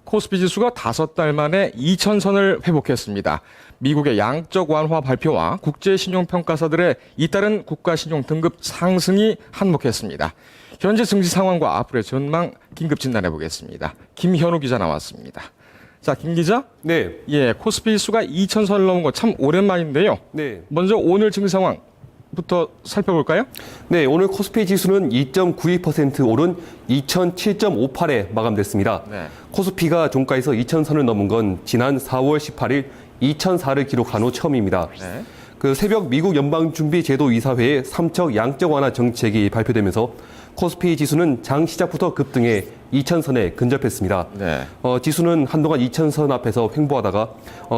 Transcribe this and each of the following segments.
코스피 지수가 5달 만에 2,000선을 회복했습니다. 미국의 양적 완화 발표와 국제신용평가사들의 잇따른 국가신용 등급 상승이 한몫했습니다. 현재 증시 상황과 앞으로의 전망 긴급 진단해 보겠습니다. 김현우 기자 나왔습니다. 자, 김 기자. 네. 예, 코스피 지수가 2,000선을 넘은 거 참 오랜만인데요. 네. 먼저 오늘 증시 상황부터 살펴볼까요? 네, 오늘 코스피 지수는 2.92% 오른 2007.58에 마감됐습니다. 네. 코스피가 종가에서 2,000선을 넘은 건 지난 4월 18일 2,004를 기록한 후 처음입니다. 네. 그 새벽 미국 연방준비제도이사회의 3차 양적 완화 정책이 발표되면서 코스피 지수는 장 시작부터 급등해 2,000선에 근접했습니다. 네. 지수는 한동안 2,000선 앞에서 횡보하다가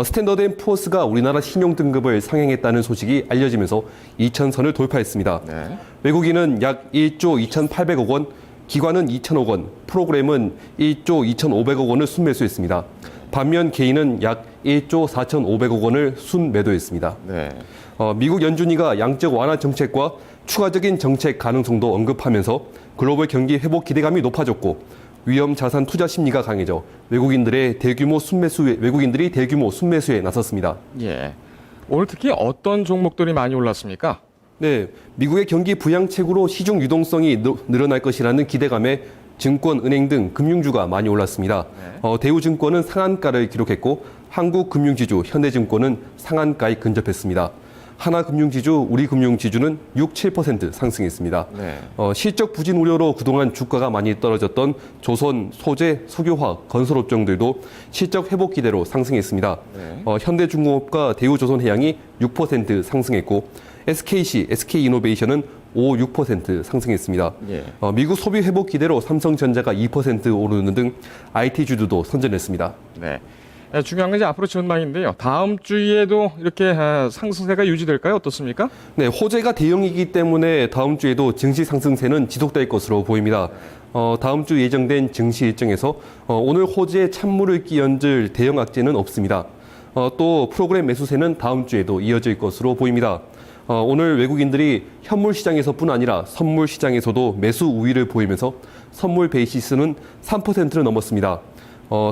스탠더드 앤 푸어스가 우리나라 신용 등급을 상향했다는 소식이 알려지면서 2,000선을 돌파했습니다. 네. 외국인은 약 1조 2,800억 원, 기관은 2,000억 원, 프로그램은 1조 2,500억 원을 순매수했습니다. 반면 개인은 약 1조 4,500억 원을 순매도했습니다. 네. 미국 연준위가 양적 완화 정책과 추가적인 정책 가능성도 언급하면서 글로벌 경기 회복 기대감이 높아졌고 위험 자산 투자 심리가 강해져 외국인들이 대규모 순매수에 나섰습니다. 예. 오늘 특히 어떤 종목들이 많이 올랐습니까? 네, 미국의 경기 부양책으로 시중 유동성이 늘어날 것이라는 기대감에 증권, 은행 등 금융주가 많이 올랐습니다. 네. 대우증권은 상한가를 기록했고 한국금융지주, 현대증권은 상한가에 근접했습니다. 하나금융지주, 우리금융지주는 6, 7% 상승했습니다. 네. 실적 부진 우려로 그동안 주가가 많이 떨어졌던 조선, 소재, 석유화학, 건설업종들도 실적 회복 기대로 상승했습니다. 네. 현대중공업과 대우조선해양이 6% 상승했고 SKC, SK이노베이션은 5, 6% 상승했습니다. 예. 미국 소비 회복 기대로 삼성전자가 2% 오르는 등 IT주들도 선전했습니다. 네. 중요한 건 이제 앞으로 전망인데요. 다음 주에도 이렇게 상승세가 유지될까요? 어떻습니까? 네, 호재가 대형이기 때문에 다음 주에도 증시 상승세는 지속될 것으로 보입니다. 다음 주 예정된 증시 일정에서 오늘 호재에 찬물을 끼얹을 대형 악재는 없습니다. 또 프로그램 매수세는 다음 주에도 이어질 것으로 보입니다. 오늘 외국인들이 현물 시장에서뿐 아니라 선물 시장에서도 매수 우위를 보이면서 선물 베이시스는 3%를 넘었습니다.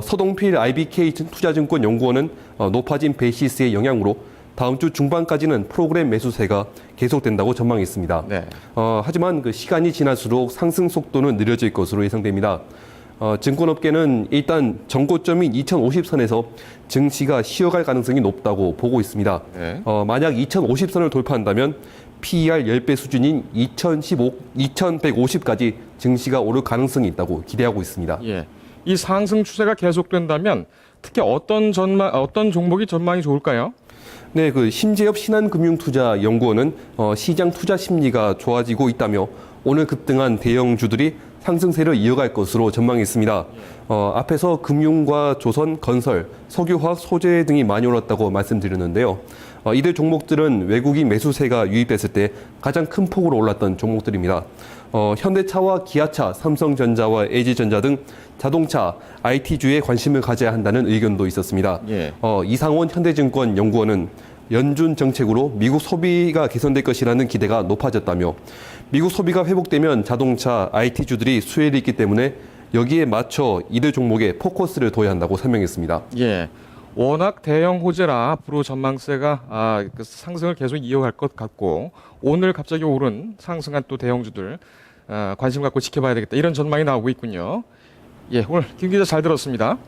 서동필 IBK 투자증권 연구원은 높아진 베이시스의 영향으로 다음 주 중반까지는 프로그램 매수세가 계속된다고 전망했습니다. 네. 하지만 그 시간이 지날수록 상승 속도는 느려질 것으로 예상됩니다. 증권업계는 일단 전고점인 2050선에서 증시가 쉬어갈 가능성이 높다고 보고 있습니다. 네. 만약 2050선을 돌파한다면 PER 10배 수준인 2150까지 증시가 오를 가능성이 있다고 기대하고 있습니다. 예. 이 상승 추세가 계속된다면 특히 어떤 종목이 전망이 좋을까요? 네, 그 심재엽 신한금융투자연구원은 시장 투자 심리가 좋아지고 있다며 오늘 급등한 대형주들이 상승세를 이어갈 것으로 전망했습니다. 앞에서 금융과 조선, 건설, 석유화학, 소재 등이 많이 올랐다고 말씀드렸는데요. 이들 종목들은 외국인 매수세가 유입됐을 때 가장 큰 폭으로 올랐던 종목들입니다. 현대차와 기아차, 삼성전자와 LG전자 등 자동차, IT주에 관심을 가져야 한다는 의견도 있었습니다. 예. 이상원 현대증권 연구원은 연준 정책으로 미국 소비가 개선될 것이라는 기대가 높아졌다며 미국 소비가 회복되면 자동차, IT주들이 수혜를 있기 때문에 여기에 맞춰 이들 종목에 포커스를 둬야 한다고 설명했습니다. 예. 워낙 대형 호재라 앞으로 전망세가 그 상승을 계속 이어갈 것 같고 오늘 갑자기 오른 상승한 또 대형주들 관심 갖고 지켜봐야 되겠다 이런 전망이 나오고 있군요. 예, 오늘 김 기자 잘 들었습니다.